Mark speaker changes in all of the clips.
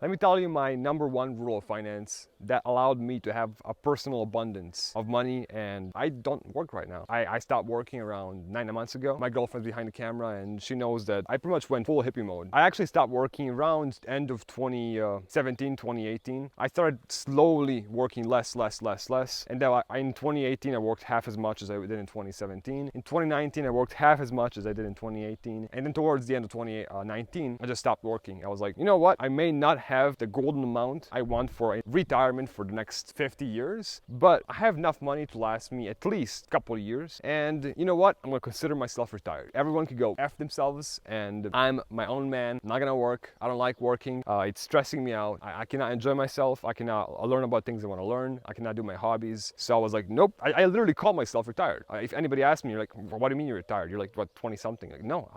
Speaker 1: Let me tell you my number one rule of finance that allowed me to have a personal abundance of money, and I don't work right now. I stopped working around 9 months ago. My girlfriend's behind the camera and she knows that I pretty much went full hippie mode. I actually stopped working around end of 2017, 2018. I started slowly working less, and then in 2018 I worked half as much as I did in 2017. In 2019 I worked half as much as I did in 2018, and then towards the end of 2019 I just stopped working. I was like, you know what, I may not have the golden amount I want for a retirement for the next 50 years, but I have enough money to last me at least a couple of years, and you know what, I'm gonna consider myself retired. Everyone could go F themselves, and I'm my own man. I'm not gonna work. I don't like working. It's stressing me out. I cannot enjoy myself. I cannot learn about things I want to learn. I cannot do my hobbies. So I was like, nope. I literally call myself retired. If anybody asks me, you're like, what do you mean you're retired? You're like, what, 20 something? Like, no,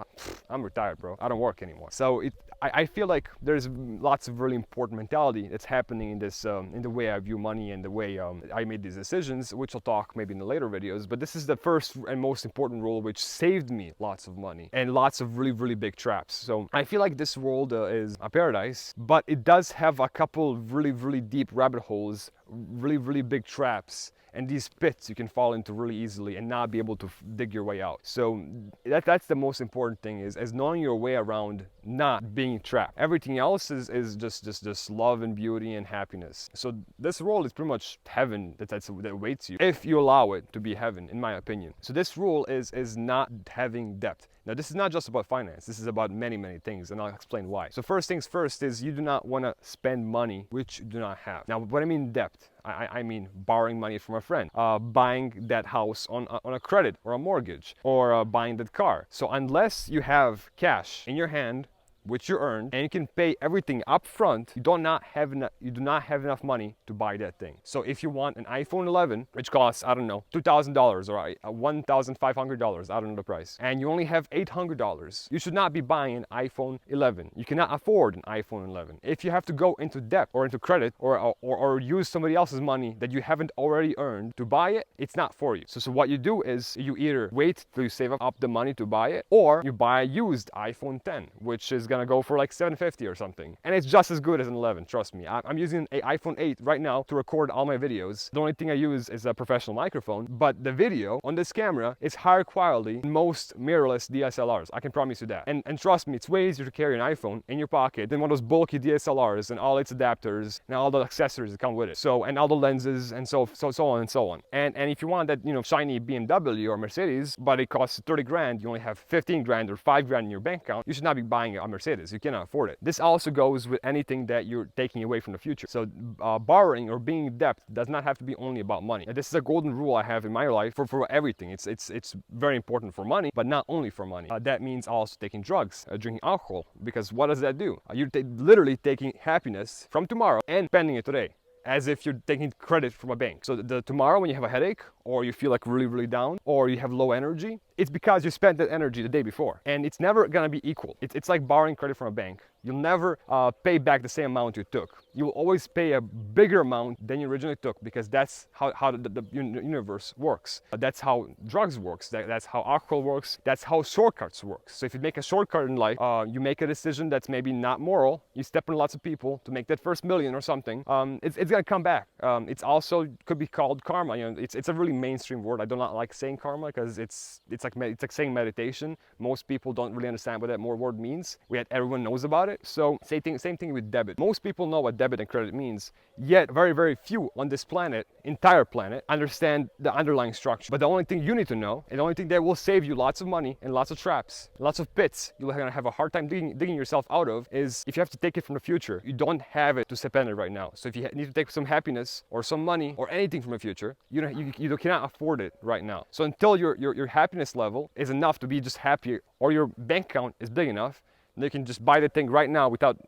Speaker 1: I'm retired, bro. I don't work anymore. So I feel like there's lots of really important mentality that's happening in this, in the way I view money and the way I made these decisions, which I'll talk maybe in the later videos. But this is the first and most important rule, which saved me lots of money and lots of really, really big traps. So I feel like this world is a paradise, but it does have a couple really, really deep rabbit holes, really, really big traps, and these pits you can fall into really easily and not be able to dig your way out. So that's the most important thing, is knowing your way around not being trapped. Everything else is just love and beauty and happiness. So this rule is pretty much heaven that awaits you if you allow it to be heaven, in my opinion. So this rule is not having debt. Now, this is not just about finance. This is about many, many things, and I'll explain why. So first things first is you do not want to spend money which you do not have. Now, what I mean debt, I mean borrowing money from a friend, buying that house on a credit or a mortgage, or buying that car. So unless you have cash in your hand, which you earned, and you can pay everything up front, you do not have enough money to buy that thing. So if you want an iPhone 11, which costs, I don't know, $2,000 or $1,500, I don't know the price, and you only have $800, you should not be buying an iPhone 11. You cannot afford an iPhone 11. If you have to go into debt or into credit or use somebody else's money that you haven't already earned to buy it, it's not for you. So what you do is you either wait till you save up the money to buy it, or you buy a used iPhone 10, which is gonna go for like $750 or something, and it's just as good as an 11. Trust me. I'm using an iPhone 8 right now to record all my videos. The only thing I use is a professional microphone, but the video on this camera is higher quality than most mirrorless DSLRs. I can promise you that. And trust me, it's way easier to carry an iPhone in your pocket than one of those bulky DSLRs and all its adapters and all the accessories that come with it. So, and all the lenses and so on and so on. And if you want that, you know, shiny BMW or Mercedes, but it costs 30 grand, you only have 15 grand or 5 grand in your bank account, you should not be buying a Mercedes. You cannot afford it. This also goes with anything that you're taking away from the future. So borrowing or being in debt does not have to be only about money. And this is a golden rule I have in my life for everything. It's very important for money, but not only for money. That means also taking drugs, drinking alcohol, because what does that do? You're literally taking happiness from tomorrow and spending it today, as if you're taking credit from a bank. So tomorrow when you have a headache, or you feel like really, really down, or you have low energy, it's because you spent that energy the day before. And it's never gonna be equal. It's like borrowing credit from a bank. You'll never pay back the same amount you took. You'll always pay a bigger amount than you originally took, because that's how the universe works. That's how drugs works. That's how alcohol works. That's how shortcuts work. So if you make a shortcut in life, you make a decision that's maybe not moral, you step on lots of people to make that first million or something, it's gonna come back. It's also could be called karma. You know, it's a really mainstream word. I do not like saying karma because it's like saying meditation. Most people don't really understand what that word means. Yet everyone knows about it. So same thing with debit. Most people know what debit and credit means, yet very, very few on this planet, entire planet, understand the underlying structure. But the only thing you need to know, and the only thing that will save you lots of money and lots of traps, lots of pits you're gonna have a hard time digging yourself out of, is if you have to take it from the future, you don't have it to spend it right now. So if you need to take some happiness or some money or anything from the future, you cannot afford it right now. So until your happiness level is enough to be just happy, or your bank account is big enough, they can just buy the thing right now without,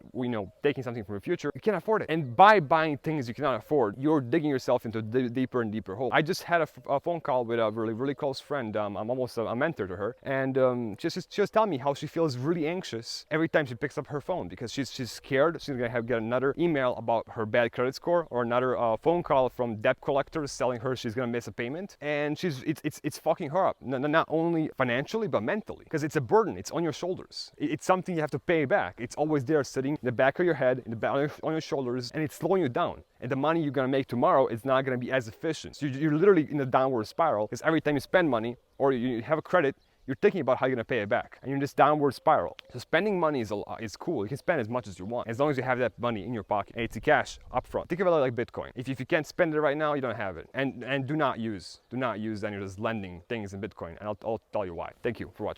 Speaker 1: taking something from the future. You can't afford it. And by buying things you cannot afford, you're digging yourself into a deeper and deeper hole. I just had a phone call with a really, really close friend. I'm almost a mentor to her. And she was telling me how she feels really anxious every time she picks up her phone, because she's scared she's gonna get another email about her bad credit score, or another phone call from debt collectors telling her she's gonna miss a payment. And it's fucking her up. Not only financially, but mentally, because it's a burden. It's on your shoulders. It's something anything you have to pay back. It's always there sitting in the back of your head, in the back, on your shoulders, and it's slowing you down. And the money you're gonna make tomorrow is not gonna be as efficient. So you're literally in a downward spiral, because every time you spend money or you have a credit, you're thinking about how you're gonna pay it back, and you're in this downward spiral. So spending money is cool. You can spend as much as you want, as long as you have that money in your pocket and it's cash up front. Think of it like Bitcoin. If you can't spend it right now, you don't have it. And do not use any of those lending things in Bitcoin, and I'll tell you why. Thank you for watching.